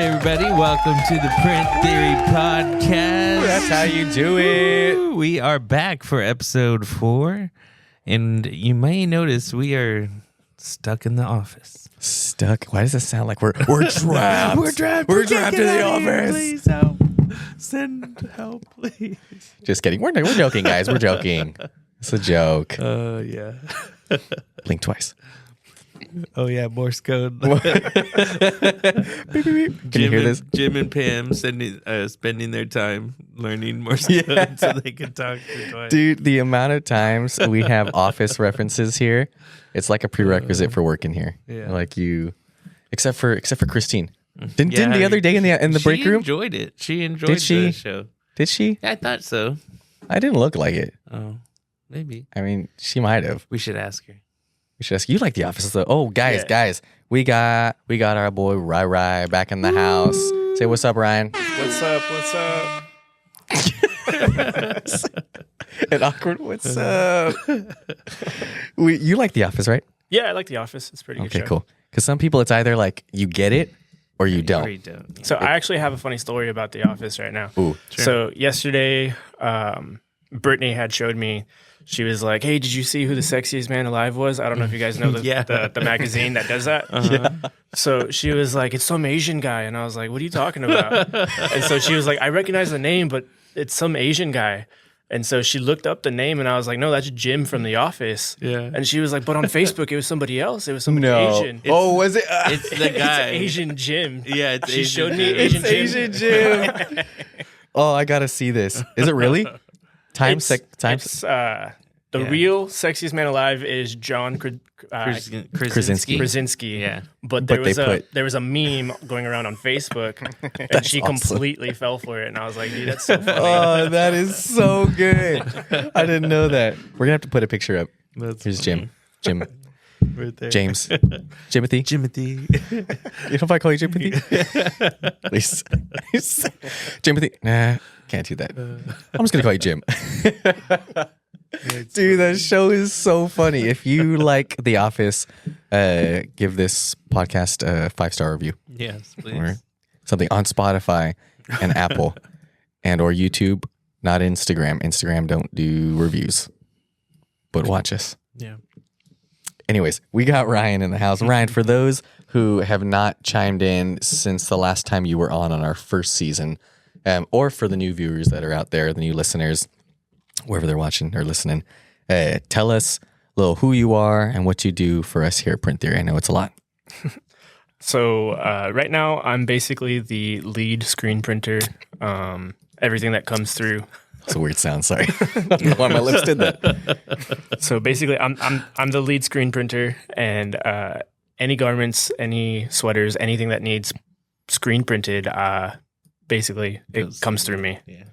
Hey everybody, welcome to the Print Theory Podcast. That's how you do it. We are back for episode 4, and you may notice we are stuck in the office. Stuck? Why does it sound like we're trapped? We're trapped. We're trapped in the office. Please help. Send help, please. Just kidding. We're joking, guys. We're joking. It's a joke. Yeah. Blink twice. Oh yeah, Morse code. Beep, beep, beep. Can you hear this? Jim and Pam spending their time learning Morse code so they can talk to Dwight. Dude, the amount of times we have office references here, it's like a prerequisite for working here. Yeah. Like you, except for Christine. Didn't the other day in the break room? She enjoyed it. She enjoyed the show. Did she? I thought so. I didn't look like it. Oh, maybe. I mean, she might have. We should ask her. We should ask you like the office though. Oh, guys, we got our boy Rai back in the house. Say what's up, Ryan. What's up? An awkward what's up. You like the office, right? Yeah, I like The Office. It's a pretty good. Okay, show. cool. Because some people, it's either like you get it or you don't. Or you don't. So I actually have a funny story about The Office right now. Ooh, Sure. So yesterday, Brittany had showed me. She was like, "Hey, did you see who the sexiest man alive was?" I don't know if you guys know the magazine that does that. So she was like, "It's some Asian guy," and I was like, "What are you talking about?" And so she was like, "I recognize the name, but it's some Asian guy." And so she looked up the name, and I was like, "No, that's Jim from The Office." Yeah. And she was like, "But on Facebook, it was somebody else. It was somebody no. Asian." Was it? It's the guy. It's Asian Jim. Yeah, it's She Asian showed me Jim. Asian Jim. Jim. Oh, I gotta see this. Is it really? The real sexiest man alive is John Krasinski. Krasinski. Yeah. But But there was a meme going around on Facebook, and she completely fell for it. And I was like, dude, that's so funny. Oh, that is so good. I didn't know that. We're gonna have to put a picture up. That's Here's funny. Jim. Right there. James. Jimothy. Jimothy. You know if I call you Jimothy? Please. Jimothy. Nah, can't do that. I'm just gonna call you Jim. Dude, that show is so funny. If you like The Office, give this podcast a 5-star review Yes, please. or something on Spotify and Apple and or YouTube, not Instagram. Instagram don't do reviews, but watch us. Yeah. Anyways, we got Ryan in the house. Ryan, for those who have not chimed in since the last time you were on our first season, or for the new viewers that are out there, the new listeners, wherever they're watching or listening, tell us a little who you are and what you do for us here at Print Theory. I know it's a lot. So right now, I'm basically the lead screen printer. Everything that comes through. That's a weird sound. Sorry. I don't know why my lips did that. So basically, I'm the lead screen printer, and any garments, any sweaters, anything that needs screen printed, basically it comes through me. Yeah.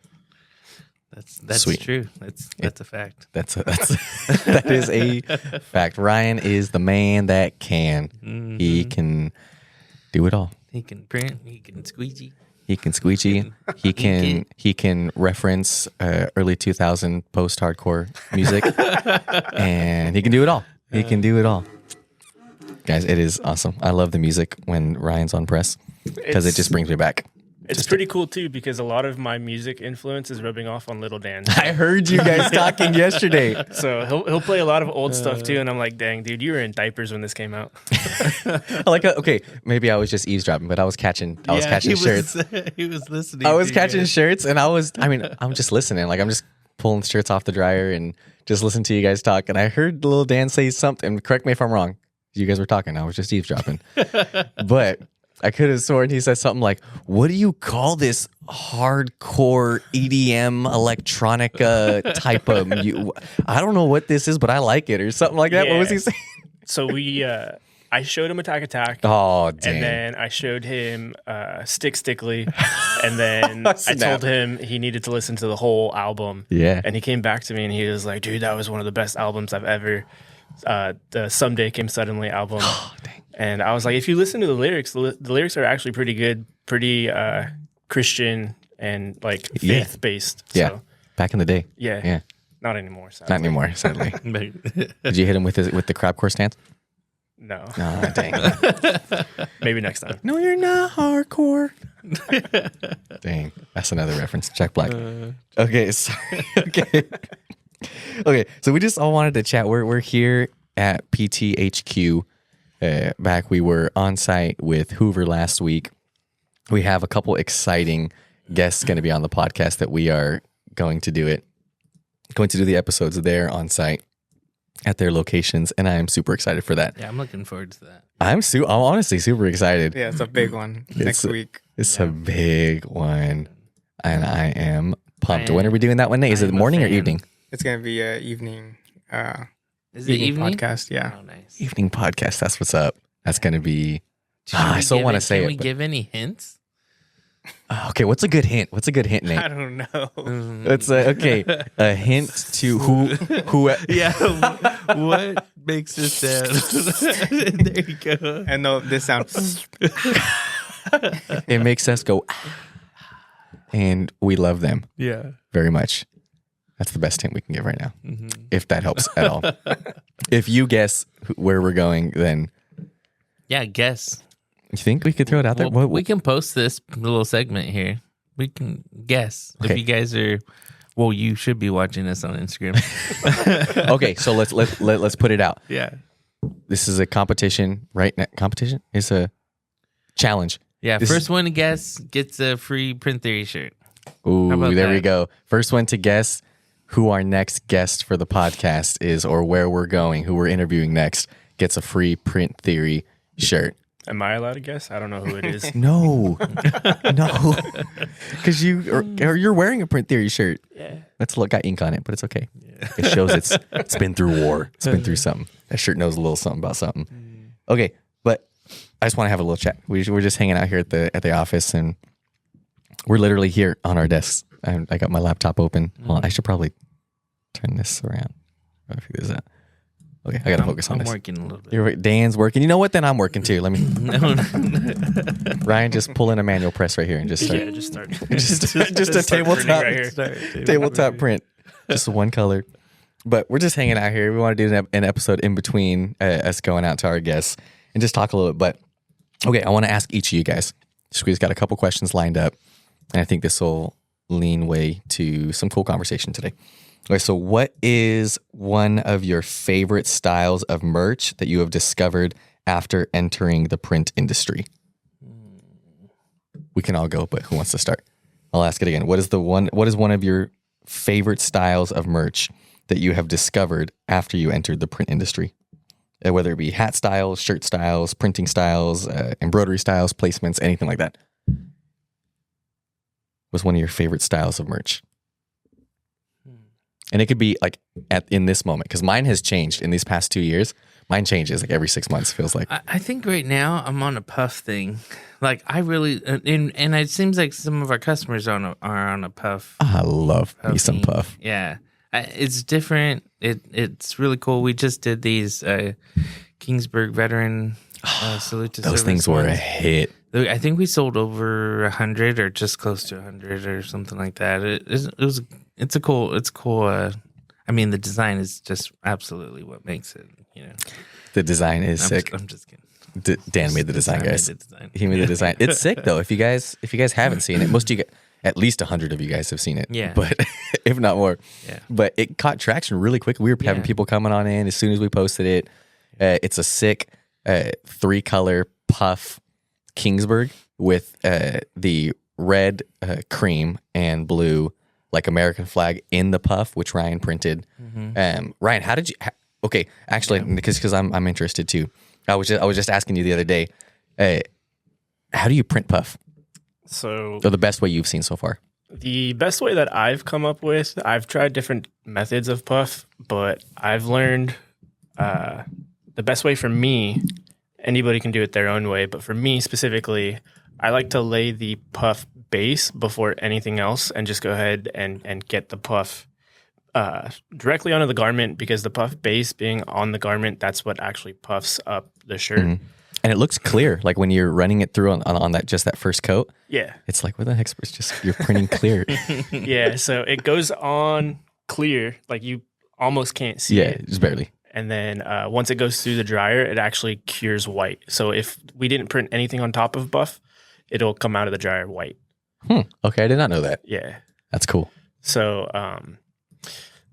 That's Sweet. true. That's a fact. That is a fact. Ryan is the man that can. Mm-hmm. He can do it all. He can print. He can squeegee. He can squeegee. He can reference early 2000 post-hardcore music, and he can do it all. He can do it all. Guys, it is awesome. I love the music when Ryan's on press because it just brings me back. It's pretty cool too because a lot of my music influence is rubbing off on Little Dan. I heard you guys talking yesterday. So he'll play a lot of old stuff too, and I'm like, dang, dude, you were in diapers when this came out. Okay, maybe I was just eavesdropping, but I was catching shirts. He was listening. I was to catching you. shirts, and I'm just listening. Like I'm just pulling shirts off the dryer and just listening to you guys talk. And I heard Little Dan say something. Correct me if I'm wrong. You guys were talking. I was just eavesdropping, but I could have sworn he said something like, "What do you call this hardcore EDM electronica type of? I don't know what this is, but I like it,or something like that." Yeah. What was he saying? So I showed him Attack, Oh, damn. and then I showed him Stickly, and then I Snap. told him he needed to listen to the whole album. Yeah. And he came back to me and he was like, "Dude, that was one of the best albums I've ever." The Someday Came Suddenly album. Dang. And I was like, if you listen to the lyrics are actually pretty good, pretty Christian and like faith based. Yeah. So, Back in the day. yeah. Yeah. Not anymore. Sadly. Not anymore, sadly. But- Did you hit him with the crab core stance? No. Ah, dang. Maybe next time. No, you're not hardcore. Dang, that's another reference. Jack Black. Okay, sorry. Okay, so we just all wanted to chat. We're here at PTHQ. Back we were on site with Hoover last week. We have a couple exciting guests going to be on the podcast that we are going to do the episodes there on site at their locations, and I am super excited for that. Yeah, I'm looking forward to that. I'm honestly super excited. Yeah, it's a big one next week. It's a big one, and I am pumped. When are we doing that one, Nate? Is it morning or evening? It's gonna be an evening. Is it evening podcast? Yeah. Oh, nice. Evening podcast. That's what's up. That's gonna be. I still want to say it. Can we give any hints? Okay, what's a good hint? Nate? I don't know. It's a hint to who. Yeah, what makes us sound? There you go. I know this sounds. It makes us go, and we love them Yeah. very much. That's the best hint we can give right now, if that helps at all. If you guess where we're going, then Yeah, guess. you think we could throw it out there? Well, we can post this little segment here. We can guess Okay. if you guys are. Well, you should be watching us on Instagram. Okay, so let's put it out. Yeah. This is a competition, right? Competition? It's a challenge. Yeah. This First one to guess gets a free Print Theory shirt. Ooh, How about there we that? go. First one to guess who our next guest for the podcast is, or where we're going, who we're interviewing next, gets a free Print Theory shirt. Am I allowed to guess? I don't know who it is. No, no, because you're wearing a Print Theory shirt. Yeah. That's got ink on it, but it's okay. It shows it's been through war. It's been through something. That shirt knows a little something about something. Okay, but I just want to have a little chat. We're just hanging out here at the office, and we're literally here on our desks. I got my laptop open. Well, I should probably turn this around. I'll figure this out. Okay, I gotta focus on I'm this. working a little bit. Dan's working. You know what? Then I'm working too. Let me. No. Ryan, just pull in a manual press right here and just start. Yeah, just start. just a start printing tabletop, right here. tabletop print, just one color. But we're just hanging out here. We want to do an episode in between us going out to our guests and just talk a little bit. But okay, I want to ask each of you guys. We've got a couple questions lined up, and I think this will lean way to some cool conversation today. Okay, so what is one of your favorite styles of merch that you have discovered after entering the print industry? We can all go, but who wants to start? I'll ask it again. What is one of your favorite styles of merch that you have discovered after you entered the print industry? Whether it be hat styles, shirt styles, printing styles, embroidery styles, placements, anything like that. What's one of your favorite styles of merch? And it could be like in this moment, because mine has changed in these past 2 years. Mine changes like every 6 months, feels like. I think right now I'm on a puff thing. Like I really, and it seems like some of our customers are on a puff. I love me some puffing. puff. Yeah, it's different. It's really cool. We just did these Kingsburg veteran salute to Those service thing were a ones. hit. I think we sold over 100 or just close to 100 or something like that. It's cool. I mean, the design is just absolutely what makes it. You know, The design is sick. I'm just kidding. Dan made the design, guys. Made the design. He made the design. It's sick though. If you guys haven't seen it, most of you, at least 100 of you guys have seen it. Yeah. But if not more. Yeah. But it caught traction really quick. We were having people coming on in as soon as we posted it. It's a sick 3-color puff Kingsburg with the red, cream, and blue like American flag in the puff, which Ryan printed. Ryan, how did you? Okay, actually, because I'm interested too. I was just asking you the other day. How do you print puff? So Or the best way you've seen so far? the best way that I've come up with, I've tried different methods of puff, but I've learned the best way for me, anybody can do it their own way, but for me specifically, I like to lay the puff base before anything else and just go ahead and get the puff directly onto the garment, because the puff base being on the garment, that's what actually puffs up the shirt. Mm-hmm. And it looks clear, like when you're running it through on that first coat. Yeah. It's like, what the heck? It's just, you're printing clear. Yeah. So it goes on clear, like you almost can't see Yeah, it. just barely. and then once it goes through the dryer, it actually cures white. So if we didn't print anything on top of buff, it'll come out of the dryer white. Okay, I did not know that. Yeah. That's cool. So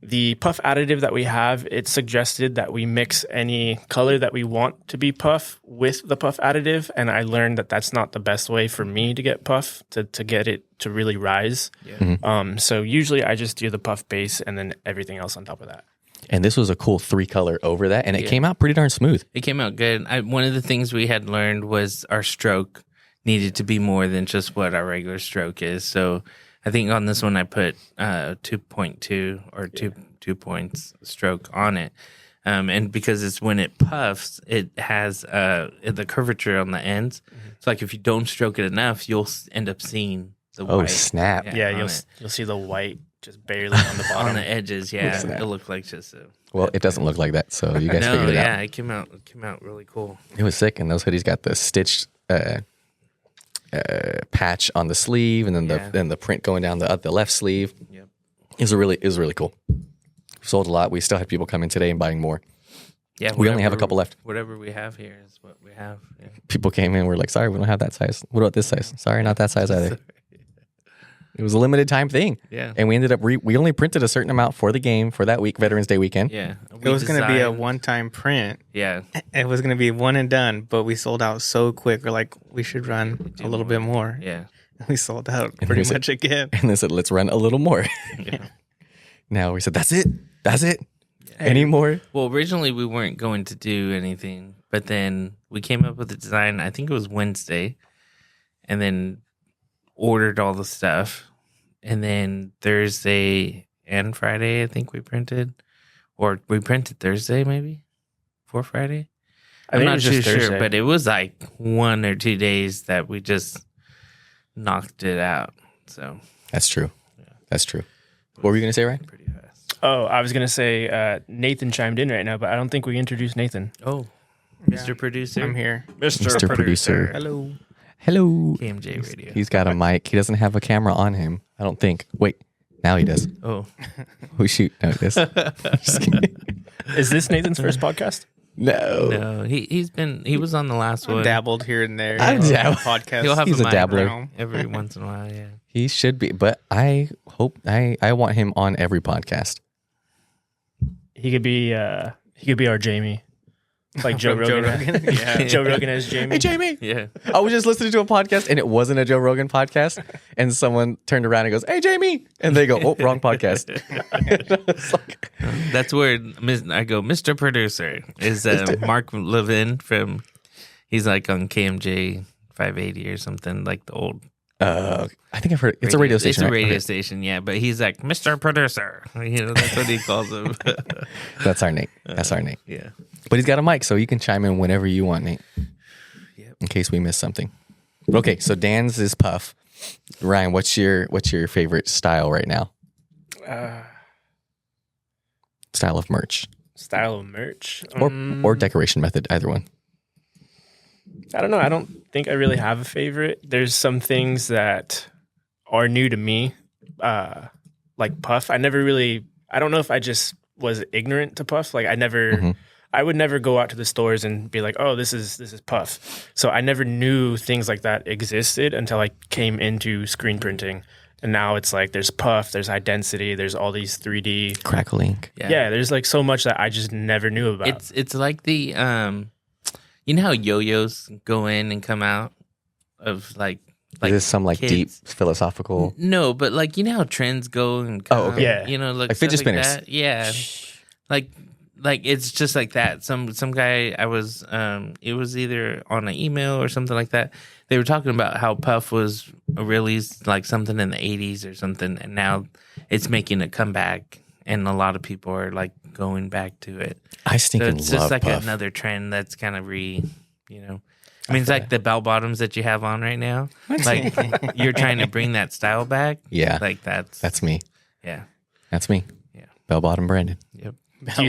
the puff additive that we have, it's suggested that we mix any color that we want to be puff with the puff additive. And I learned that that's not the best way for me to get puff, to get it to really rise. Yeah. So usually I just do the puff base and then everything else on top of that. And this was a cool 3-color over that, and it came out pretty darn smooth. It came out good. One of the things we had learned was our stroke needed to be more than just what our regular stroke is. So I think on this one I put 2.2 or 2 points stroke on it. And because it's when it puffs, it has the curvature on the ends. It's like if you don't stroke it enough, you'll end up seeing the white. Oh, snap. Yeah, you'll see the white just barely on the bottom. On the edges, yeah. It looked like just a... Well, it doesn't look like that, so you guys figured it out. Yeah, it came out really cool. It was sick, and those hoodies got the stitched patch on the sleeve, and then the print going down the left sleeve. Yep. It was really cool. Sold a lot. We still had people come in today and buying more. Yeah, we only have a couple left. Whatever we have here is what we have. Yeah. People came in, we're like, sorry, we don't have that size. What about this size? Sorry, not that size either. It was a limited time thing. Yeah. And we ended up, we only printed a certain amount for the game for that week, Veterans Day weekend. Yeah. It was going to be a one-time print. Yeah. It was going to be one and done, but we sold out so quick. We're like, we should run a little bit more. Yeah. We sold out pretty much again. And they said, let's run a little more. Yeah. Now we said, that's it. Any more? Well, originally we weren't going to do anything, but then we came up with a design. I think it was Wednesday, and then ordered all the stuff. And then Thursday and Friday, I think we printed. Or we printed Thursday, maybe? For Friday? I'm not too sure, but it was like 1 or 2 days that we just knocked it out. So That's true. That's true. What were you going to say, Ryan? pretty fast. Oh, I was going to say Nathan chimed in right now, but I don't think we introduced Nathan. Oh, Yeah. Mr. Producer. I'm here. Mr. Producer. Hello. Hello. KMJ Radio. He's got a mic. He doesn't have a camera on him, I don't think. Wait, now he does. Oh, Oh, shoot. No, he does. Just kidding. Is this Nathan's first podcast? No. no. He was on the last one. Dabbled here and there. I've dabbled. Podcast. He'll have He's a mic dabbler. every once in a while, yeah. He should be, but I hope I want him on every podcast. He could be our Jamie. Like Joe From Joe Rogan. Rogan? Yeah. Joe Rogan as Jamie. Hey, Jamie. Yeah. I was just listening to a podcast and it wasn't a Joe Rogan podcast. And someone turned around and goes, hey, Jamie. And they go, oh, wrong podcast. It's like, That's where I go, Mr. Producer is Mark Levin he's like on KMJ 580 or something, like the old. I think I've heard it's a radio station. It's a right? radio Okay. station, yeah. But he's like, Mr. Producer. That's what he calls him. That's our Nate. That's our Nate. Yeah. But he's got a mic, so you can chime in whenever you want, Nate. Yep. In case we miss something. Okay, so Dan's is puff. Ryan, what's your favorite style right now? Style of merch. Style of merch. Or decoration method, either one. I don't know. I don't think I really have a favorite. There's some things that are new to me, like puff. I don't know if I just was ignorant to puff. Like I would never go out to the stores and be like, oh, this is puff. So I never knew things like that existed until I came into screen printing. And now it's like there's puff, there's high density, there's all these 3D. Crackle ink. Yeah, there's like so much that I just never knew about. It's like the you know how yo-yos go in and come out of like Is this some like kids? deep philosophical? No, but like you know how trends go and come. Oh, okay. Yeah. You know, Like fidget stuff spinners. that. Yeah. Like it's just like that. Some guy I was it was either on an email or something like that. They were talking about how puff was released like something in the 80s or something, and now it's making a comeback, and a lot of people are like going back to it. I So stinking it's love just like puff. another trend that's kind of I mean, it's like the bell bottoms that you have on right now. Like you're trying to bring that style back. Yeah. Like that's me. yeah. That's me. Yeah. Bell bottom Brandon. Yep. Do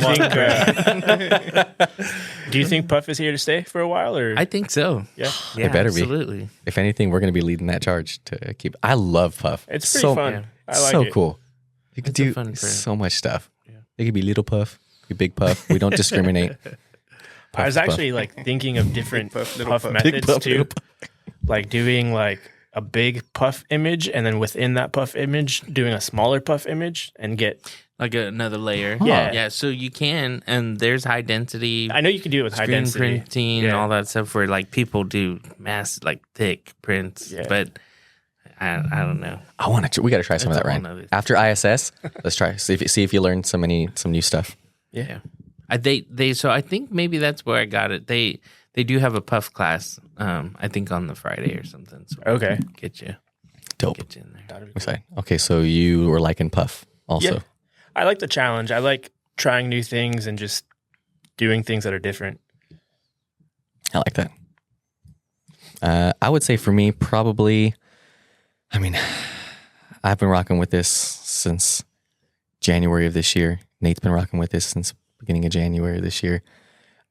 you think puff is here to stay for a while, or I think so. yeah? Yeah, It better be. absolutely. If anything, we're going to be leading that charge to keep. I love puff. It's pretty fun. yeah. I like so it. cool. You can It's a do fun print. so much stuff. Yeah. It could be little puff. We big puff. We don't discriminate. I was actually like thinking of different puff methods too, like doing like a big puff image, and then within that puff image, doing a smaller puff image, and get like another layer. Yeah. So you can, and there's high density. I know you can do it with high screen density printing and all that stuff where like people do mass like thick prints, but I don't know. I want to. We got to try some of that, Ryan. After ISS, let's try. See if you learn some new stuff. Yeah. So I think maybe that's where I got it. They do have a puff class. I think on the Friday or something. So okay, get you. Dope. Get you in there. Cool. Excited. Okay, so you were liking puff also. Yeah. I like the challenge. I like trying new things and just doing things that are different. I like that. I would say for me, probably. I mean, I've been rocking with this since January of this year. Nate's been rocking with this since beginning of January this year.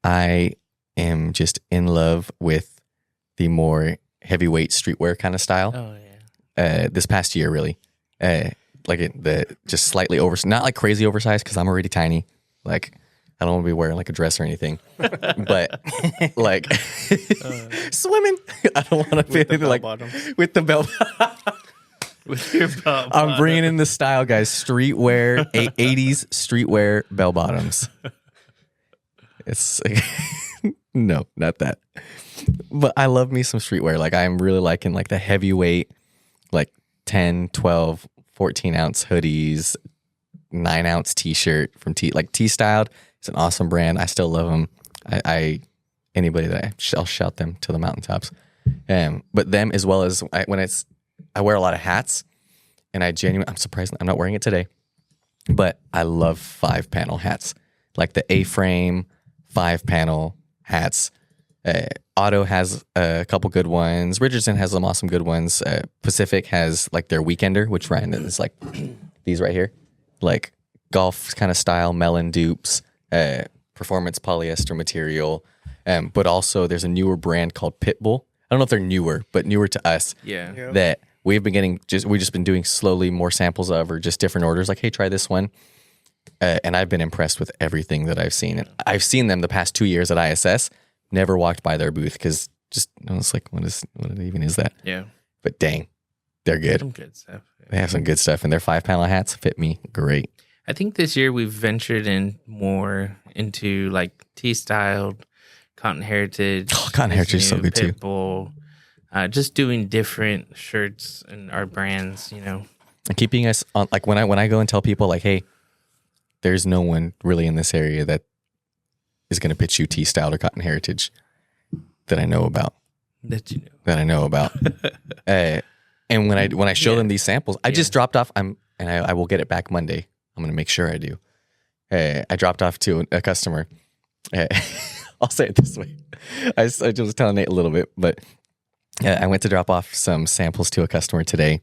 I am just in love with the more heavyweight streetwear kind of style. Oh yeah. This past year, really, the just slightly not like crazy oversized because I'm already tiny. Like I don't want to be wearing like a dress or anything, but like swimming. I don't want to be anything like with the belt. With your bell I'm bringing in the style, guys. Streetwear, 80s streetwear bell bottoms. It's no, not that. But I love me some streetwear. Like I'm really liking like the heavyweight, like 10, 12, 14 ounce hoodies, 9 ounce t-shirt from T-Styled. It's an awesome brand. I still love them. Anybody that I'll shout them to the mountaintops. But them as well as I wear a lot of hats, and I'm surprised I'm not wearing it today, but I love 5-panel hats, like the A-frame 5-panel hats. Otto has a couple good ones. Richardson has some awesome good ones. Pacific has like their Weekender, which Ryan is like these right here, like golf kind of style melon dupes, performance polyester material. But also there's a newer brand called Pitbull. I don't know if they're newer, but newer to us. Yeah. That we've been getting we've just been doing slowly more samples of, or just different orders. Like, hey, try this one. And I've been impressed with everything that I've seen. And I've seen them the past 2 years at ISS. Never walked by their booth because I was like, what even is that? Yeah. But dang, they're good. Some good stuff. Yeah. They have some good stuff, and their 5-panel hats fit me great. I think this year we've ventured in more into like T-styled, Cotton Heritage. Oh, Cotton Heritage is so good too. Pitbull, just doing different shirts and our brands, And keeping us on, like when I go and tell people like, hey, there's no one really in this area that is going to pitch you T-styled or Cotton Heritage that I know about. That I know about. And when I show them these samples, I just dropped off. I will get it back Monday. I'm going to make sure I do. I dropped off to a customer. I'll say it this way. I just was telling Nate a little bit, but I went to drop off some samples to a customer today,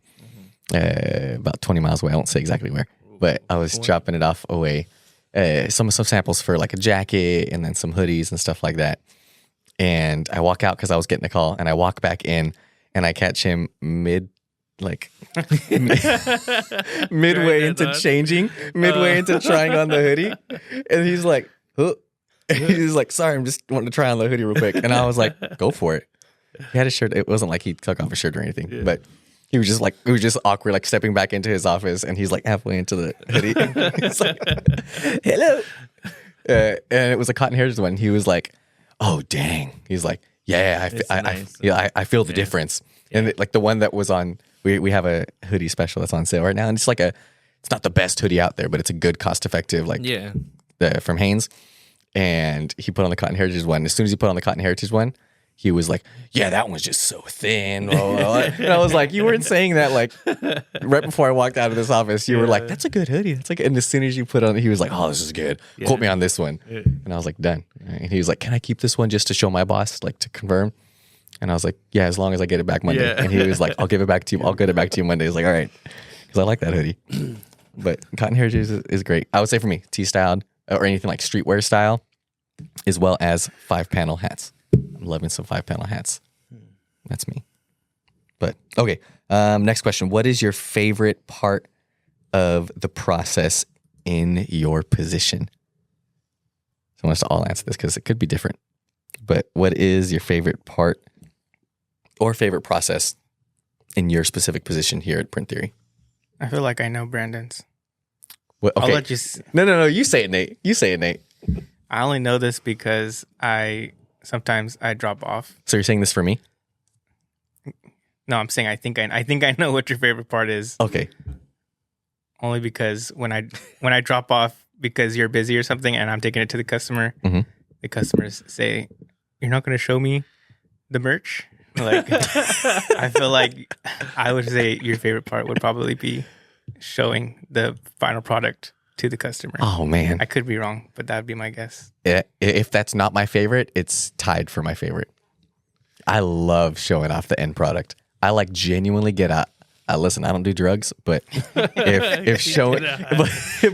about 20 miles away. I won't say exactly where, but I was dropping it off away. Some samples for like a jacket and then some hoodies and stuff like that. And I walk out because I was getting a call, and I walk back in, and I catch him midway into changing, midway into trying on the hoodie, and he's like, huh. He's like, sorry, I'm just wanting to try on the hoodie real quick. And I was like, go for it. He had a shirt. It wasn't like he took off a shirt or anything, but he was just awkward, like stepping back into his office, and he's like halfway into the hoodie. He's like, hello. And it was a Cotton Heritage one. He was like, oh, dang. He's like, yeah, I feel the difference. Yeah. And like the one that was on, we have a hoodie special that's on sale right now. And it's like it's not the best hoodie out there, but it's a good cost effective, from Hanes. And he put on the Cotton Heritage one. As soon as he put on the Cotton Heritage one, he was like, yeah, that one's just so thin. And I was like, you weren't saying that like right before I walked out of this office. You were like, that's a good hoodie. That's like, and as soon as you put on it, he was like, oh, this is good. Quote me on this one. And I was like, done. And he was like, can I keep this one just to show my boss, like to confirm? And I was like, yeah, as long as I get it back Monday. And he was like, I'll give it back to you. I'll get it back to you Monday. He's like, all right. Because I like that hoodie. But Cotton Heritage is great. I would say for me, T-styled or anything like streetwear style, as well as 5-panel hats. I'm loving some 5-panel hats. That's me. But okay, next question. What is your favorite part of the process in your position? I want us to all answer this because it could be different. But what is your favorite part or favorite process in your specific position here at Print Theory? I feel like I know Brandon's. Well, okay. I'll let you. No. You say it, Nate. I only know this because sometimes I drop off. So you're saying this for me? No, I'm saying I think I know what your favorite part is. Okay. Only because when I drop off because you're busy or something and I'm taking it to the customer, the customers say, "You're not going to show me the merch?" Like, I feel like I would say your favorite part would probably be showing the final product to the customer. Oh, man. I could be wrong, but that would be my guess. Yeah, if that's not my favorite, it's tied for my favorite. I love showing off the end product. I like genuinely get out. Listen, I don't do drugs, but if showing,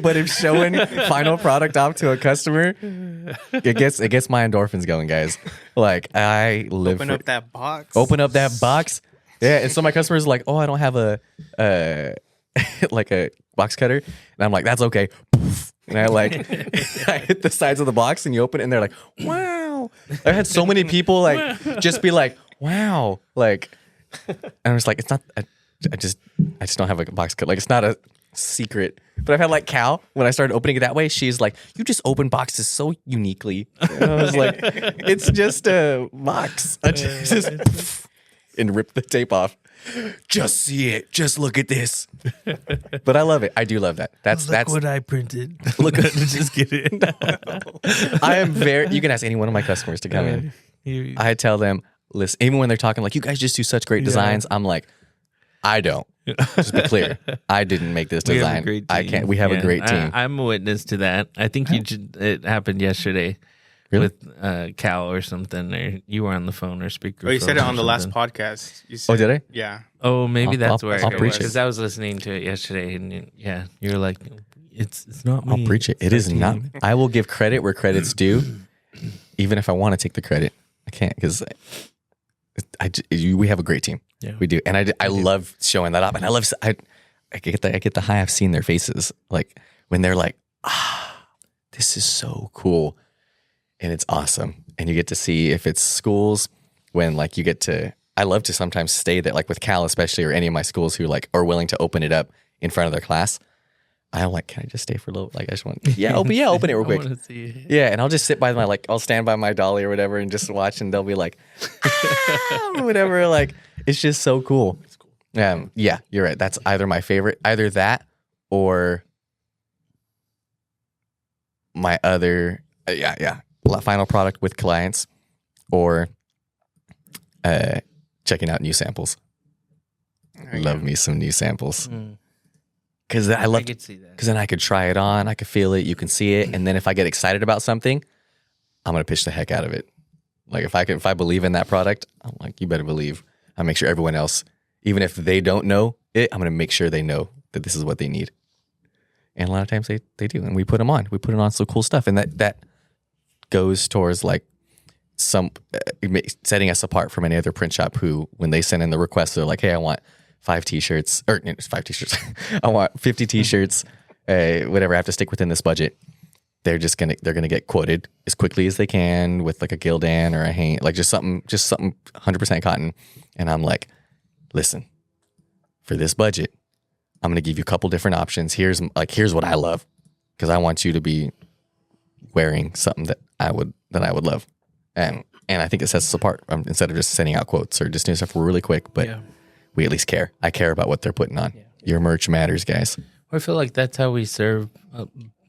but if showing final product off to a customer, it gets my endorphins going, guys. Like I live Open up that box. Open up that box. Yeah, and so my customers are like, "Oh, I don't have a like a box cutter," and I'm like, "That's okay." And I hit the sides of the box, and you open it, and they're like, "Wow!" I had so many people like just be like, "Wow!" Like, and I was like, "It's not." I just don't have a box cut. Like it's not a secret. But I've had like Cal, when I started opening it that way, she's like, "You just open boxes so uniquely." And I was like, "It's just a box." I just and rip the tape off. Just see it. Just look at this. But I love it. I do love that. That's what I printed. Look at Just kidding. I am very. You can ask any one of my customers to come in. I tell them, listen, even when they're talking like, "You guys just do such great designs," I'm like, I don't. Just be clear. I didn't make this design. I can't. We have a great team. I'm a witness to that. I think it happened yesterday with Cal or something. Or you were on the phone or speaker. Oh, you said it on the last podcast. You said, did I? Yeah. Oh, maybe that's where I'll it preach was. it. Because I was listening to it yesterday, and you were like, "It's not me." I'll preach it. It is not. I will give credit where credit's due, even if I want to take the credit. I can't because we have a great team. Yeah. We do, and I love showing that up, and I get the high. I've seen their faces, like when they're like, this is so cool, and it's awesome, and you get to see if it's schools when like you get to. I love to sometimes stay there, like with Cal especially, or any of my schools who like are willing to open it up in front of their class. I'm like, can I just stay for a little? Like, I just want, open it real quick. I want to see it. Yeah, and I'll just sit by I'll stand by my dolly or whatever and just watch, and they'll be like, or whatever. Like, it's just so cool. It's cool. Yeah, you're right. That's either my favorite, either that or my other, final product with clients, or checking out new samples. Love me some new samples. Because I love, because then I could try it on, I could feel it, you can see it, and then if I get excited about something, I'm gonna pitch the heck out of it. Like if I believe in that product, I'm like, you better believe. I make sure everyone else, even if they don't know it, I'm gonna make sure they know that this is what they need. And a lot of times they do, and we put them on. We put it on some cool stuff, and that goes towards like some setting us apart from any other print shop who, when they send in the request, they're like, "Hey, I want 5 t-shirts, or 5 t-shirts. I want 50 t-shirts, whatever. I have to stick within this budget." They're gonna get quoted as quickly as they can with like a Gildan or a Hain, like just something 100% cotton. And I'm like, listen, for this budget, I'm gonna give you a couple different options. Here's what I love, because I want you to be wearing something that I would love, and I think it sets us apart instead of just sending out quotes or just doing stuff really quick, but. Yeah. We at least care. I care about what they're putting on. Yeah. Your merch matters, guys. I feel like that's how we serve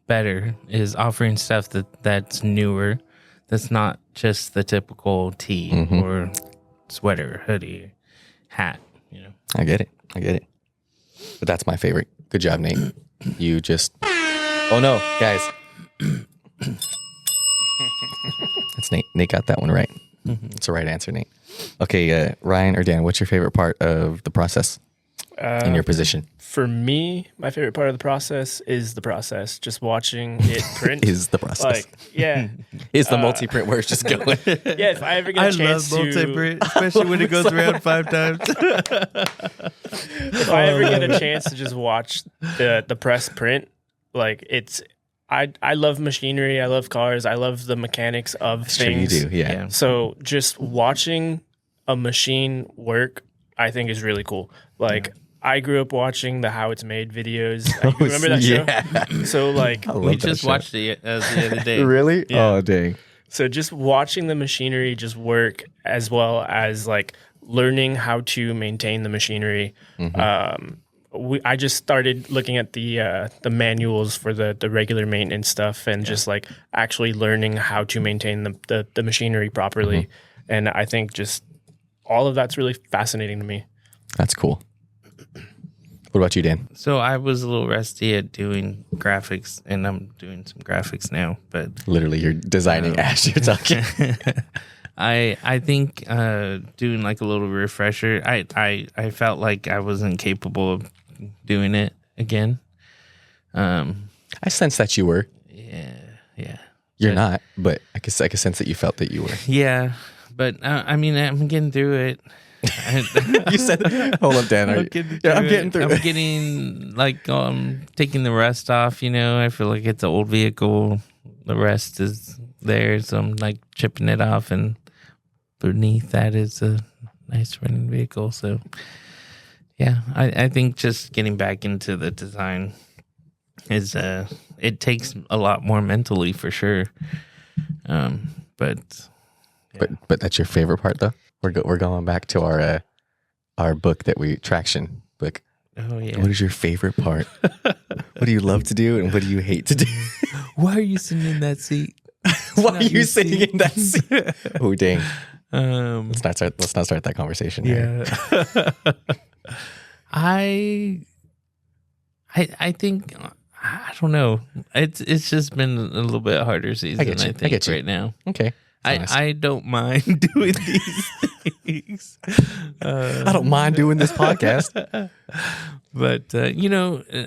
better, is offering stuff that's newer, that's not just the typical tee or sweater, hoodie, hat. I get it. But that's my favorite. Good job, Nate. You just. Oh no, guys. That's Nate. Nate got that one right. It's the right answer, Nate. Okay, Ryan or Dan, what's your favorite part of the process in your position? For me, my favorite part of the process is the process. Just watching it print. Is the process. Like, yeah. Is the multi-print where it's just going. Yeah, if I ever get a chance love multi-print, especially when it goes around 5 times. If I ever get a chance to just watch the press print, like it's I love machinery. I love cars. I love the mechanics of things. Sure you do, yeah. So just watching a machine work, I think is really cool. Like I grew up watching the How It's Made videos. You remember that show? So like We just watched it the other day. Really? Yeah. Oh, dang. So just watching the machinery just work, as well as like learning how to maintain the machinery. I just started looking at the manuals for the regular maintenance stuff, and just like actually learning how to maintain the machinery properly. And I think just all of that's really fascinating to me. That's cool. What about you, Dan? So I was a little rusty at doing graphics, and I'm doing some graphics now. But Literally, you're designing as you're talking. I think doing like a little refresher. I felt like I wasn't capable of doing it again. I sense that you were. Yeah. You're not, but I can sense that you felt that you were. Yeah, but I mean, I'm getting through it. You said, "Hold up, Dan." I'm getting through. I'm getting like taking the rust off. You know, I feel like it's an old vehicle. The rust is there, so I'm like chipping it off, and beneath that is a nice running vehicle. So, yeah, I think just getting back into the design is it takes a lot more mentally for sure. But that's your favorite part, though. We're going back to our book that traction book. Oh yeah. What is your favorite part? What do you love to do, and what do you hate to do? Why are you sitting in that seat? Why are you sitting in that seat? Oh dang. Let's Let's not start that conversation. Yeah. I think I don't know. It's just been a little bit harder season. I think right now. Okay. I don't mind doing these things. I don't mind doing this podcast. But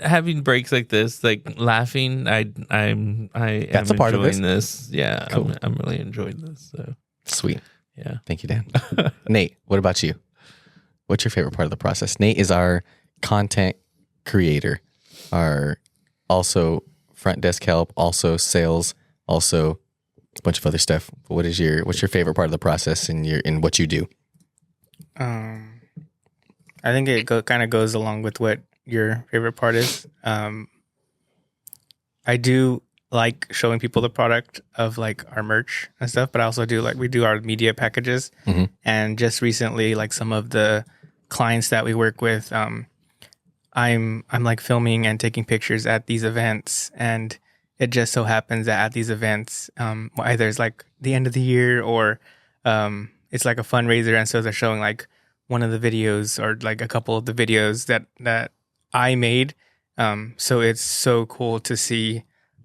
having breaks like this, like laughing, I am That's a part of enjoying this. Yeah, cool. I'm really enjoying this. So Sweet. yeah. Thank you, Dan. Nate, what about you? What's your favorite part of the process? Nate is our content creator, our also front desk help, also sales, also a bunch of other stuff. What's your favorite part of the process in what you do? I think it kind of goes along with what your favorite part is. I do like showing people the product of like our merch and stuff, but I also do like we do our media packages. And just recently, like some of the clients that we work with, I'm like filming and taking pictures at these events, and it just so happens that at these events, either it's like the end of the year or it's like a fundraiser, and so they're showing like one of the videos or like a couple of the videos that I made. So it's so cool to see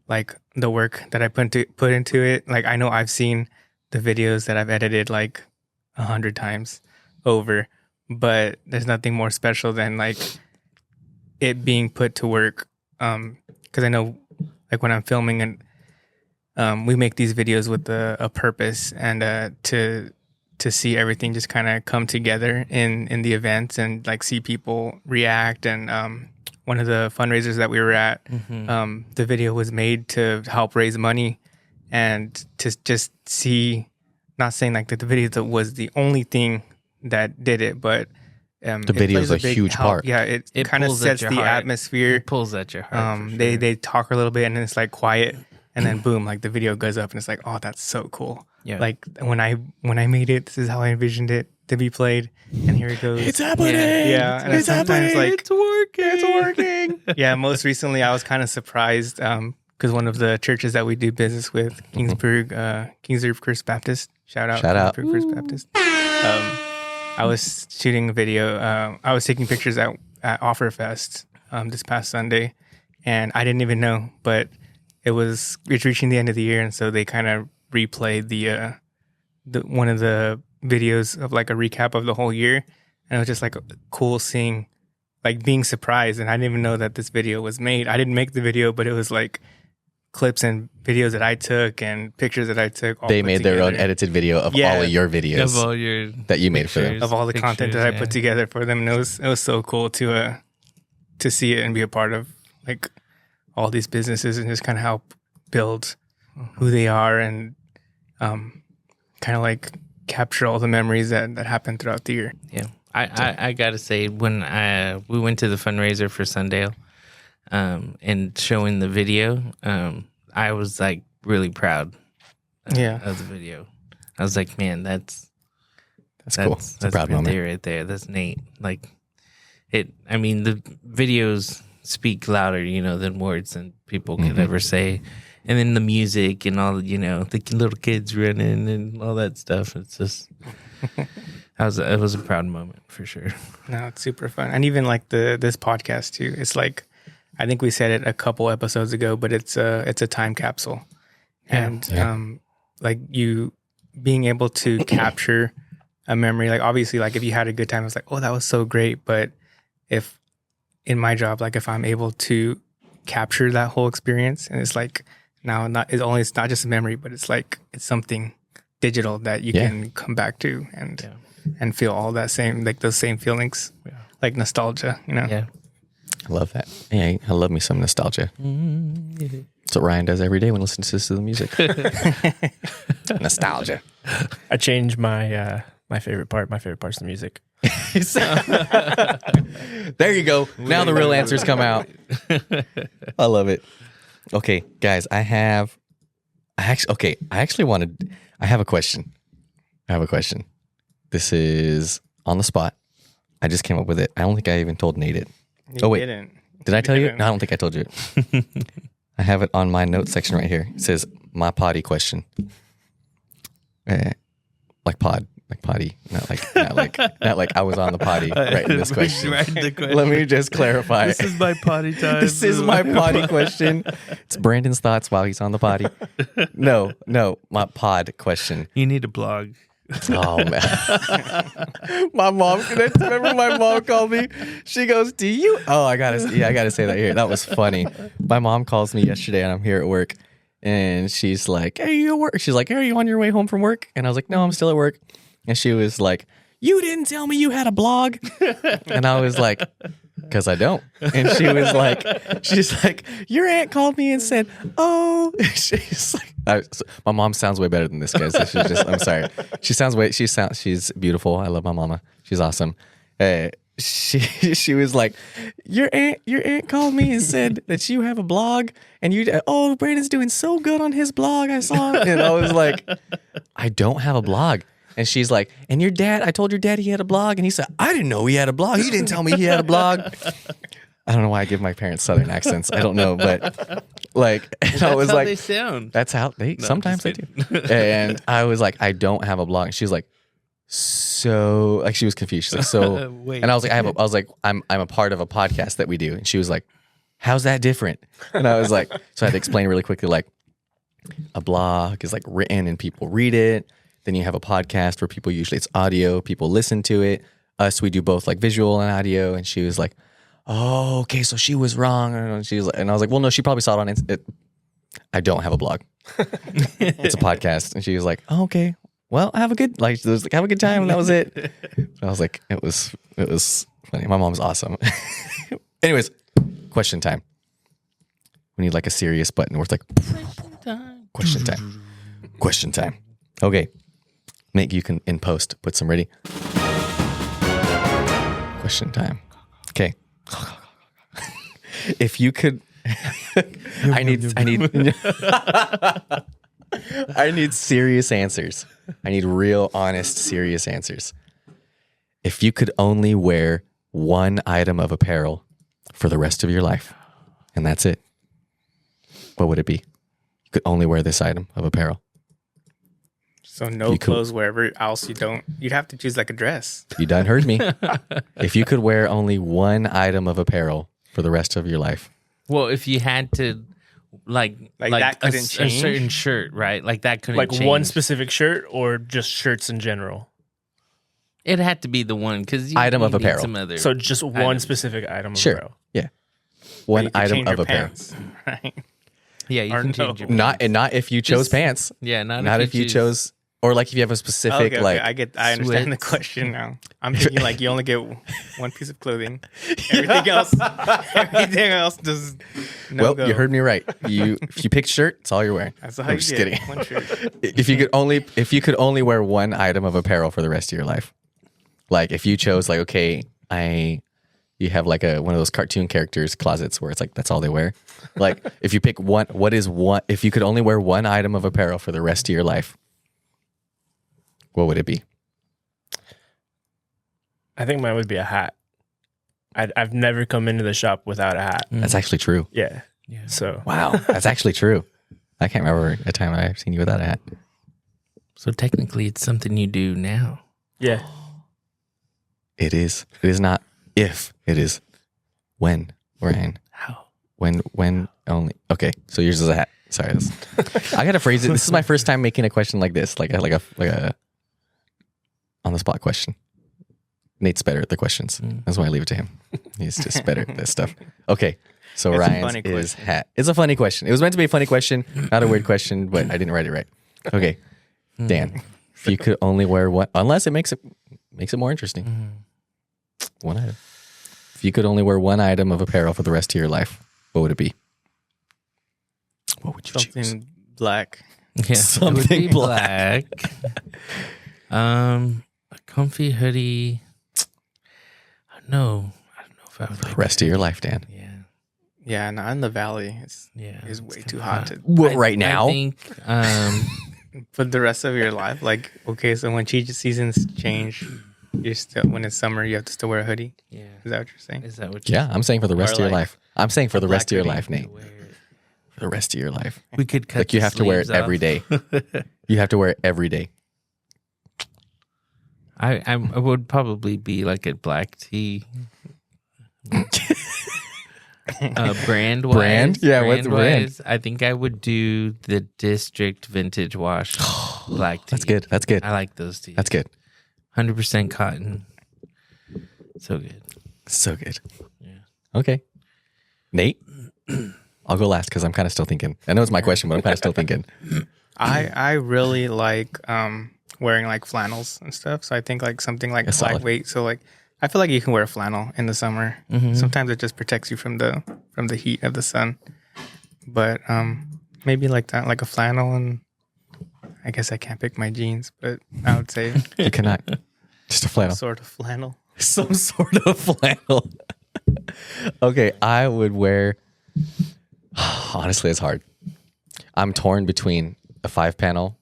like the work that I put into it. Like I know I've seen the videos that I've edited like 100 times over, but there's nothing more special than like it being put to work. Because I know like when I'm filming and we make these videos with a purpose, and to see everything just kind of come together in the events and like see people react. And one of the fundraisers that we were at, the video was made to help raise money, and to just see, not saying like that the video was the only thing that did it, but the video is a huge part. Yeah, it kind of sets the atmosphere. It pulls at your heart. For sure. They talk a little bit, and then it's like quiet, and then boom, like the video goes up, and it's like, oh, that's so cool. Yeah. Like when I made it, this is how I envisioned it to be played, and here it goes. It's happening. Yeah, and it's sometimes happening. like It's working. It's working. yeah. Most recently, I was kind of surprised because one of the churches that we do business with, Kingsburg First Baptist, shout out Kingsburg First Baptist. I was shooting a video. I was taking pictures at Offerfest this past Sunday, and I didn't even know, but it's reaching the end of the year, and so they kind of replayed the one of the videos of like a recap of the whole year, and it was just like cool seeing, like being surprised, and I didn't even know that this video was made. I didn't make the video, but it was like clips and videos that I took and pictures that I took. They made their own edited video of all of your videos Of all your that you made for them. of all the content that I put together for them. And it was so cool to see it and be a part of like all these businesses and just kind of help build who they are and kind of like capture all the memories that happened throughout the year. Yeah. I gotta say, when we went to the fundraiser for Sundale, and showing the video, I was like really proud of the video. I was like, man, that's cool. It's a proud moment right there. That's neat. Like the videos speak louder, than words than people could ever say. And then the music and all, the little kids running and all that stuff. It's just, it was a proud moment for sure. No, it's super fun. And even like this podcast too. It's like, I think we said it a couple episodes ago, but it's a time capsule. And like you being able to capture a memory, like obviously like if you had a good time, it's like, oh, that was so great. But if in my job, like if I'm able to capture that whole experience, and it's like now it's not just a memory, but it's like it's something digital that you can come back to and feel all that same, like those same feelings, like nostalgia, Yeah. I love that. Yeah, I love me some nostalgia. That's what Ryan does every day when he listens to the music. Nostalgia. I changed my my favorite part. My favorite part's the music. There you go. Now the real answers come out. I love it. Okay, guys, I have a question. This is on the spot. I just came up with it. I don't think I even told Nate it. Didn't. Did I tell you? No, I don't think I told you it. I have it on my notes section right here. It says, my potty question. Like potty. Not like I was on the potty writing this question. Let me just clarify. This is my potty time. This is my potty question. It's Brandon's thoughts while he's on the potty. No, my pod question. You need a blog. Oh man. My mom, remember my mom called me? She goes, "Do you?" Oh, I gotta say that here. That was funny. My mom calls me yesterday and I'm here at work and she's like, "Hey, you at work?" She's like, "Are you on your way home from work?" And I was like, "No, I'm still at work." And she was like, "You didn't tell me you had a blog." And I was like, "'Cause I don't." And she's like, "Your aunt called me and said, oh," she's like, my mom sounds way better than this, guys. I'm sorry. She's beautiful. I love my mama. She's awesome. She was like, your aunt called me and said that you have a blog and Brandon's doing so good on his blog. I saw it. And I was like, I don't have a blog. And she's like, and your dad, I told your dad he had a blog. And he said, I didn't know he had a blog. He didn't tell me he had a blog. I don't know why I give my parents Southern accents. I don't know, but like, and I was like, they sound. That's how sometimes they do. And I was like, I don't have a blog. And she was like, so like, she was confused. She's like, so, Wait. and I was like, I'm a part of a podcast that we do. And she was like, how's that different? And I was like, so I had to explain really quickly, like a blog is like written and people read it. Then you have a podcast where people, usually it's audio, people listen to it. Us, we do both like visual and audio. And she was like, oh, okay, so she was wrong. And she was like, and I was like, well, no, she probably saw it on it. I don't have a blog. It's a podcast. And she was like, oh, okay, well, have a good time. And that was it. I was like, it was funny. My mom's awesome. Anyways, question time. We need like a serious button where it's like, question time. Okay. Nate, you can in post put some ready. Question time. Okay. If you could, I need serious answers. I need real, honest, serious answers. If you could only wear one item of apparel for the rest of your life, and that's it, what would it be? You could only wear this item of apparel. So no clothes wherever else you'd have to choose like a dress. You done heard me. If you could wear only one item of apparel for the rest of your life. Well, if you had to, like that couldn't change? A certain shirt, right? Like that couldn't Like change. one specific shirt or just shirts in general? It had to be the one because Item of apparel. Some other So just one specific item of apparel. Yeah. One You could item change of your apparel. pants, right? Yeah, you Or can no. change your Not if you chose Just- pants. Yeah, Not if you chose, or like if you have a specific Okay, like. I understand the sweats. question now. I'm thinking like you only get one piece of clothing. Everything else does. No Well, go. you heard me right. If you pick shirt, it's all you're wearing. That's how I'm you just get kidding. one shirt. If you could only wear one item of apparel for the rest of your life, like if you chose like okay, you have like one of those cartoon characters closets where it's like that's all they wear. Like if you pick one, if you could only wear one item of apparel for the rest of your life, what would it be? I think mine would be a hat. I've never come into the shop without a hat. That's actually true. Yeah. Yeah. So Wow, that's actually true. I can't remember a time I've seen you without a hat. So technically, it's something you do now. yeah. It is. It is not if. It is when, Ryan. How? When only. Okay, so yours is a hat. Sorry, I gotta phrase it. This is my first time making a question like this, like a on the spot question. Nate's better at the questions. That's why I leave it to him. He's just better at this stuff. Okay, so It's a Ryan's funny is question. hat. It's a funny question. It was meant to be a funny question, not a weird question, but I didn't write it right. Okay, Dan, if you could only wear one, unless it makes it more interesting. One item. If you could only wear one item of apparel for the rest of your life, what would it be? What would you choose? Something black. Yeah, Something it would be black. A comfy hoodie. I don't know if I would For the like rest of your life, Dan. Yeah, Yeah, not in the valley. It's it's way kinda too hot to. What, right now? I think For the rest of your life, like okay, so when seasons change, you're still when it's summer, you have to still wear a hoodie. yeah. Is that what you're saying? Is that what? You Yeah, I'm saying for the rest of your like life. I'm saying for the rest of your black life, hoodie Nate. to wear it? For the rest of your life. We could cut. Like you the have to wear it sleeves every off. day. You have to wear it every day. I would probably be like a black tee. Brand wise, Brand? Yeah, what's the brand? I think I would do the District Vintage Wash black tee. That's good. That's good. I like those tees. That's good. 100% cotton. So good. So good. Yeah. Okay. Nate? I'll go last because I'm kind of still thinking. I know it's my question, but I'm kind of still thinking. I really like wearing like flannels and stuff. So I think like something like That's solid. lightweight. So like I feel like you can wear a flannel in the summer. Sometimes it just protects you from the heat of the sun. But maybe like that, like a flannel, and I guess I can't pick my jeans, but I would say You cannot. Just a flannel. sort of flannel. Some sort of flannel. Okay, I would wear. Honestly, it's hard. I'm torn between a 5-panel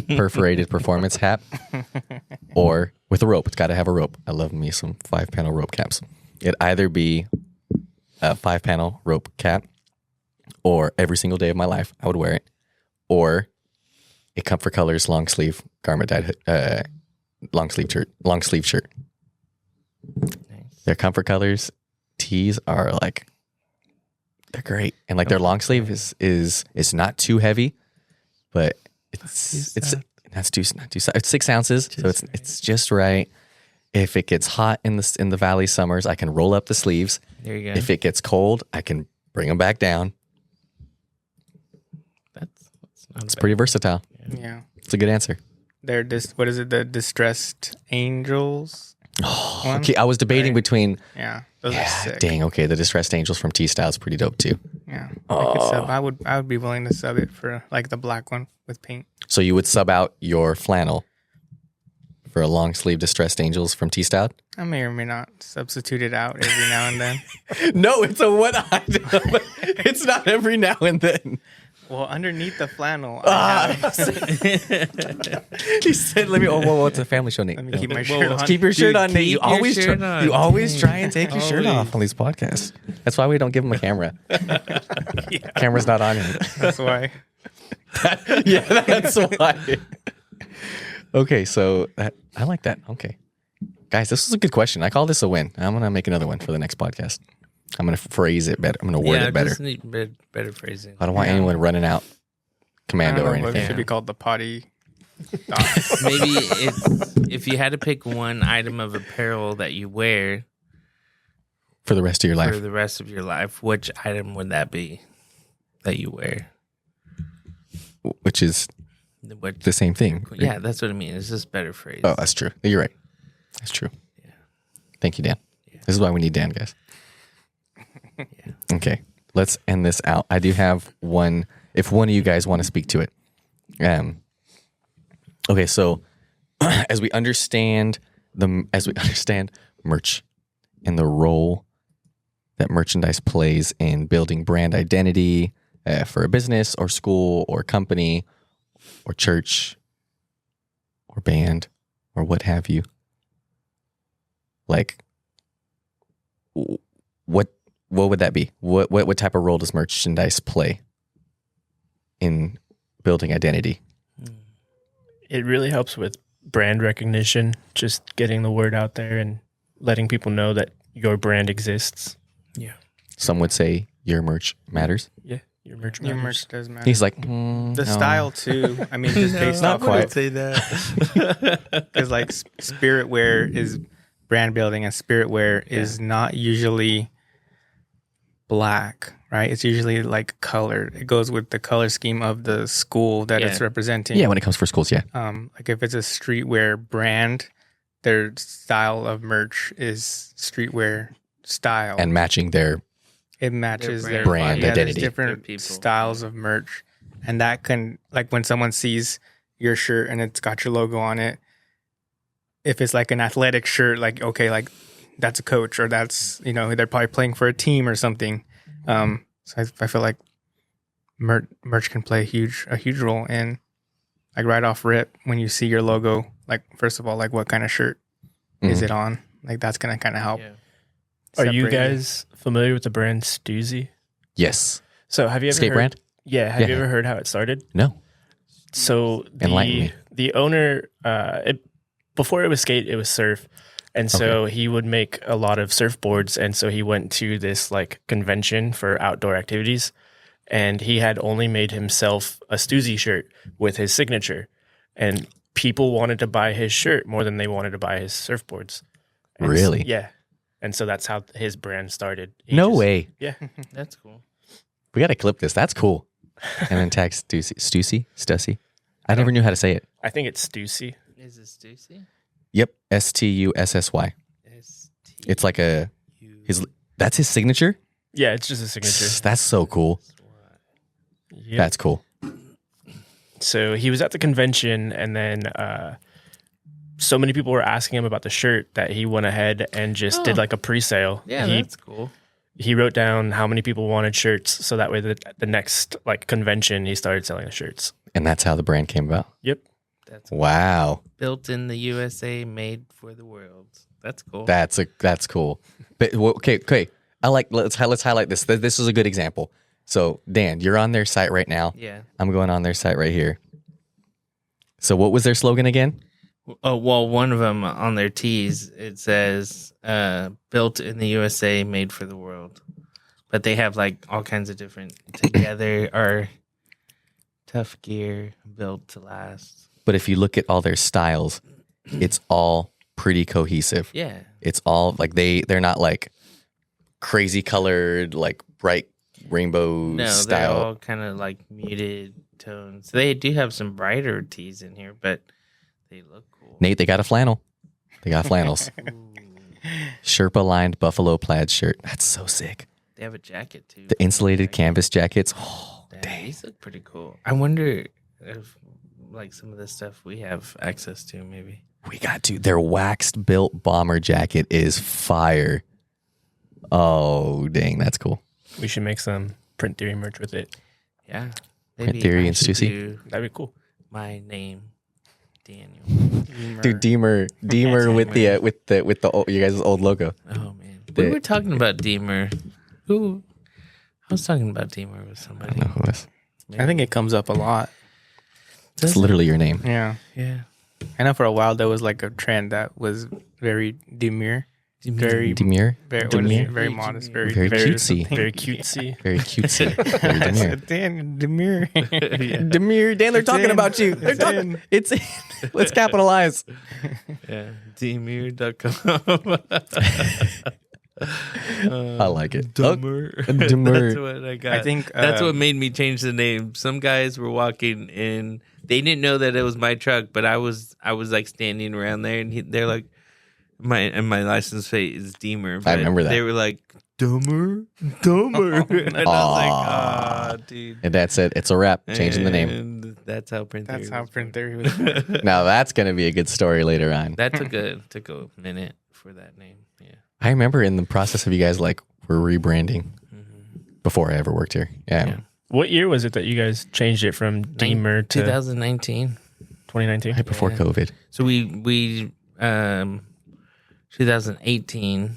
perforated performance hat or with a rope. It's got to have a rope. I love me some 5-panel rope caps. It'd either be a 5-panel rope cap, or every single day of my life I would wear it, or a Comfort Colors long sleeve garment dyed long sleeve shirt. Their Comfort Colors tees are like, they're great, and like their long sleeve is not too heavy, but it's not too it's 6 ounces, so it's just right. If it gets hot in the valley summers, I can roll up the sleeves. There you go. If it gets cold, I can bring them back down. That's not It's bad. pretty versatile. Yeah. It's a good answer. They're what is it? The distressed angels. one? Okay, I was debating Right. between. Yeah, those are Yeah, sick. dang. Okay, the Distressed Angels from T Style is pretty dope too. Yeah, I could sub. I would be willing to sub it for like the black one with paint. So you would sub out your flannel for a long sleeve Distressed Angels from T Style? I may or may not substitute it out every now and then. No, it's a one item. It's not every now and then. Well, underneath the flannel, I have, He said, "Let me." Oh, whoa, it's a family show, Nate. let me keep my shirt on. Keep your shirt Dude, on, Nate. You keep your always shirt on. you always Dang. try and take your shirt Always. off on these podcasts. That's why we don't give him a camera. Camera's not on him. That's why. Yeah, that's why. Okay, so I like that. Okay, guys, this was a good question. I call this a win. I'm gonna make another one for the next podcast. I'm gonna phrase it better. I'm gonna word it better. Just need better phrasing. I don't want anyone running out I commando don't or know if it anything. should be called the potty. docs. Maybe if you had to pick one item of apparel that you wear For the rest of your for life. the rest of your life, which item would that be that you wear? Which is What? The same thing. Yeah, that's what I mean. It's just better phrase. Oh, that's true. You're right. That's true. Yeah. Thank you, Dan. Yeah. This is why we need Dan, guys. Yeah. Okay, let's end this out. I do have one. If one of you guys want to speak to it. Okay, so as we understand merch and the role that merchandise plays in building brand identity for a business or school or company or church or band or what have you, like what would that be? What type of role does merchandise play in building identity? It really helps with brand recognition, just getting the word out there and letting people know that your brand exists. Yeah. Some would say your merch matters. Yeah, your merch Your matters. merch does matter. He's like, the no. style too. I mean, just based off I what, say that. because like spirit wear is brand building, and spirit wear is not usually black, right? It's usually like colored. It goes with the color scheme of the school that it's representing. Yeah, when it comes for schools, yeah. Like if it's a streetwear brand, their style of merch is streetwear style, And matching their it matches Their their brand there's identity. Their different people. styles of merch, and that can, like, when someone sees your shirt and it's got your logo on it, if it's like an athletic shirt, like, okay, like that's a coach, or that's, you know, they're probably playing for a team or something. So I feel like merch can play a huge role in, like, right off rip when you see your logo. Like, first of all, like, what kind of shirt is it on? Like, that's gonna kind of help. Yeah. Are you separate it. guys familiar with the brand Stussy? Yes. So have you ever Skate heard, brand? Yeah, have you Yeah. ever heard how it started? No. So Enlighten me. the owner, before it was skate, it was surf. And so he would make a lot of surfboards. And so he went to this like convention for outdoor activities. And he had only made himself a Stussy shirt with his signature. And people wanted to buy his shirt more than they wanted to buy his surfboards. And Really? yeah. And so that's how his brand started. No way. Yeah. That's cool. We got to clip this. That's cool. And then tag Stussy. I never knew how to say it. I think it's Stussy. Is it Stussy? Yep. Stussy. It's like that's his signature? Yeah, it's just a signature. That's so cool. Yep. That's cool. So he was at the convention, and then so many people were asking him about the shirt that he went ahead and just did like a pre-sale. Yeah, he, that's cool. He wrote down how many people wanted shirts, so that way the next like convention he started selling the shirts. And that's how the brand came about. Yep. That's Wow. built in the USA, made for the world. That's cool. That's cool. But okay. Let's highlight this. This is a good example. So Dan, you're on their site right now. Yeah. I'm going on their site right here. So what was their slogan again? Oh, well, one of them on their tees, it says, built in the USA, made for the world. But they have like all kinds of different together or tough gear, built to last. But if you look at all their styles, it's all pretty cohesive. Yeah. It's all like they're not like crazy colored, like bright rainbow No, style. they're all kind of like muted tones. They do have some brighter tees in here, but they look cool. Nate, they got a flannel. They got flannels. Ooh. Sherpa lined buffalo plaid shirt. That's so sick. They have a jacket too. The insulated canvas jackets. Oh, Dang, these look pretty cool. I wonder if like some of the stuff we have access to, maybe. we got to. Their waxed built bomber jacket is fire. Oh, dang, that's cool. We should make some print theory merch with it. Yeah. Print theory I and should Stussy. do That'd be cool. my name, Daniel. Dude, Deemer with the old, you guys' old logo. Oh man, we were talking about Deemer. Who? I was talking about Deemer with I somebody. don't know who this. I think it comes up a lot. It's literally your name. Yeah. Yeah. I know for a while there was like a trend that was very demure. Very, Demure? very, Demure? very modest, very Very cutesy. Very cutesy. Very cutesy. Very demure. Dan, demure. Demure, Dan, they're It's talking in. about you. They're It's talking. in. It's in. Let's capitalize. Yeah. Demure.com. I like it. Demure. Demure. That's what I got. I think that's what made me change the name. Some guys were walking in they didn't know that it was my truck, but I was like standing around there, and they're like, my license plate is Deemer. I remember that. They were like, Dumber. And I was like, dude. And Dad said, it's a wrap, changing the name. And that's how Print Theory. That's how Print Theory was born. Now that's going to be a good story later on. That took a minute for that name. Yeah. I remember in the process of you guys like were rebranding before I ever worked here. Yeah. What year was it that you guys changed it from Deemer to 2019? 2019? Right before COVID. So we 2018,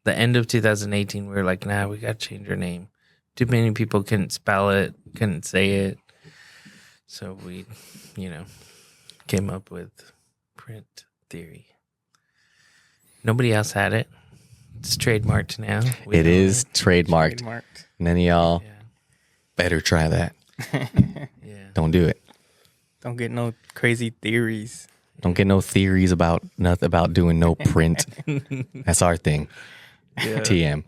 the end of 2018, we were like, nah, we got to change our name. Too many people couldn't spell it, couldn't say it. So we, came up with Print Theory. Nobody else had it. It's trademarked now. It is trademarked. None of y'all better try that. Yeah. Don't do it. Don't get no crazy theories. Don't get no theories about nothing about doing no print. That's our thing. Yeah. TM.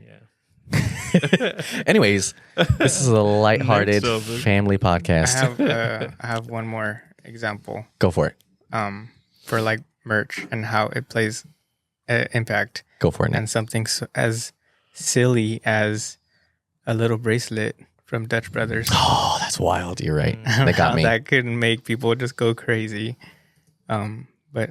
Yeah. Anyways, this is a lighthearted Next topic. family podcast. I have one more example Go for it. for like merch and how it plays impact, Go for it now. and something as silly as a little bracelet from Dutch Brothers. Oh, that's wild. You're right. That How got me. That could make people just go crazy. But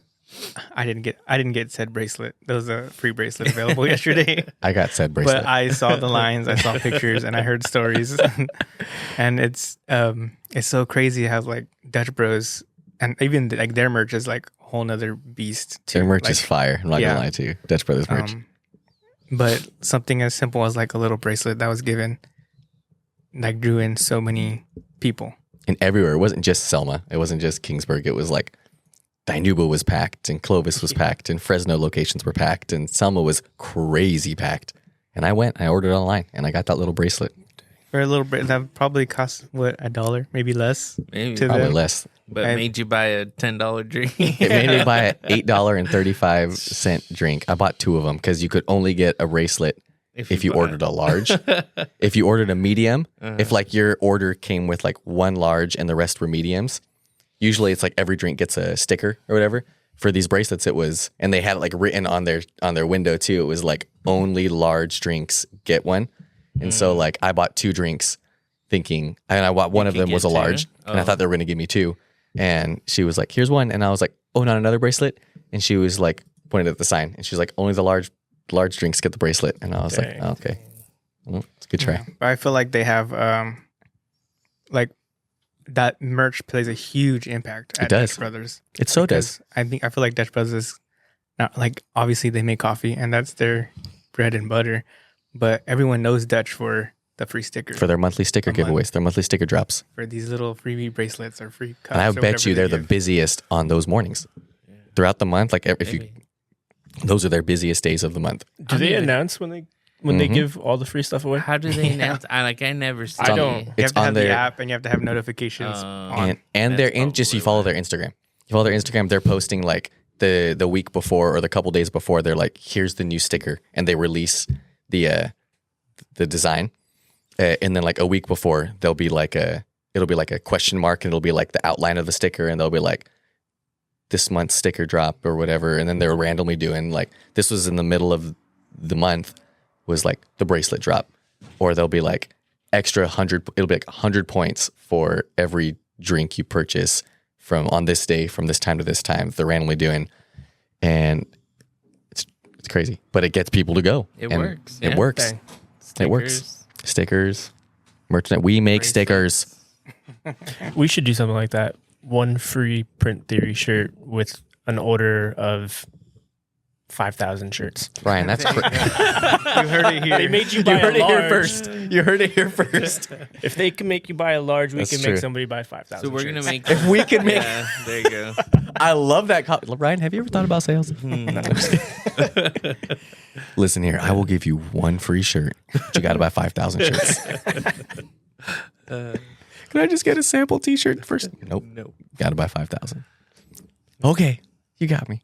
I didn't get said bracelet. There was a free bracelet available yesterday. I got said bracelet. But I saw the lines, I saw pictures, and I heard stories. And it's so crazy how like Dutch Bros and even like their merch is like a whole nother beast too. Their merch like, is fire. I'm not yeah. gonna lie to you. Dutch Brothers merch. But something as simple as like a little bracelet that was given, like drew in so many people. And everywhere. It wasn't just Selma. It wasn't just Kingsburg. It was like Dinuba was packed and Clovis was packed and Fresno locations were packed and Selma was crazy packed. And I ordered it online and I got that little bracelet. For a little bit, that probably cost what, $1, maybe less. Maybe. To Probably them. less. But made you buy a $10 drink. It made me buy an $8.35 drink. I bought 2 of them because you could only get a bracelet if you ordered a large. If you ordered a medium, if like your order came with like 1 large and the rest were mediums, usually it's like every drink gets a sticker or whatever. For these bracelets, it was, and they had it like written on their window too. It was like only large drinks get one. And so like I bought 2 drinks thinking, and I bought one of them was a large and I thought they were going to give me 2. And she was like, here's one. And I was like, oh, not another bracelet. And she was like, pointed at the sign and she was like, only the large drinks get the bracelet. And I was like, oh, okay, well, it's a good try. Yeah. But I feel like they have like that merch plays a huge impact at does. Dutch Brothers. It so does. Because I feel like Dutch Brothers is not like, obviously they make coffee and that's their bread and butter, but everyone knows Dutch for the free stickers, For their monthly sticker giveaways, their monthly sticker drops. for these little freebie bracelets or free cups. And I or bet whatever you they're they the give. busiest on those mornings. Throughout the month, like if you, those are their busiest days of the month. Do they announce when they give all the free stuff away? How do they announce? I never see. I don't. it. You It's have to on have the their app and you have to have notifications on. And they're in That's just you probably follow their Instagram. You follow their Instagram, they're posting like the week before or the couple days before, they're like, here's the new sticker, and they release the design. And then like a week before, it'll be like a question mark, and it'll be like the outline of the sticker, and they'll be like this month's sticker drop or whatever. And then they're randomly doing like, this was in the middle of the month, was like the bracelet drop, or they'll be like extra 100. It'll be like 100 points for every drink you purchase from on this day, from this time to this time. They're randomly doing, and it's crazy, but it gets people to go. It And works. It Yeah. works. Dang. It works. Stickers, merchandise. We make stickers. We should do something like that. 1 free Print Theory shirt with an order of 5,000 shirts. Ryan, that's You heard it here. They made you buy you heard a it here large. first. You heard it here first. If they can make you buy a large, we That's can true. make somebody buy 5,000. So we're gonna shirts. make. If we can make, Yeah, there you go. I love that. Ryan, have you ever thought about sales? Listen here, I will give you 1 free shirt, but you got to buy 5,000 shirts. Can I just get a sample T-shirt first? Nope. Got to buy 5,000. Okay, you got me.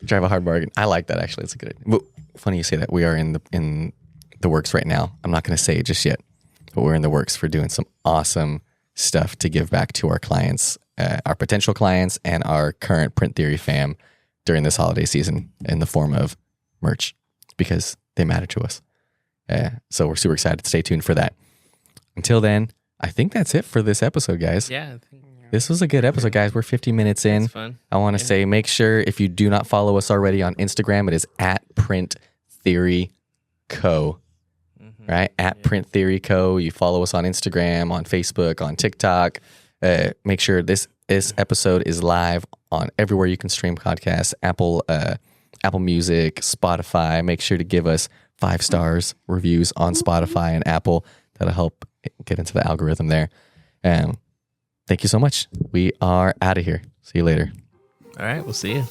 Drive a hard bargain. I like that actually. It's a good idea. But funny you say that. We are in the works right now. I'm not going to say it just yet, but we're in the works for doing some awesome stuff to give back to our clients, our potential clients, and our current Print Theory fam during this holiday season in the form of merch, because they matter to us. So we're super excited. Stay tuned for that. Until then, I think that's it for this episode, guys. Yeah. I think This was a good episode, guys. We're 50 minutes in. it's fun. I want to say, make sure if you do not follow us already on Instagram, it is at Print Theory Co. Right? At Print Theory Co. You follow us on Instagram, on Facebook, on TikTok. Make sure this episode is live on everywhere you can stream podcasts, Apple Music, Spotify. Make sure to give us 5 stars reviews on Spotify and Apple. That'll help get into the algorithm there. Thank you so much. We are out of here. See you later. All right. We'll see you.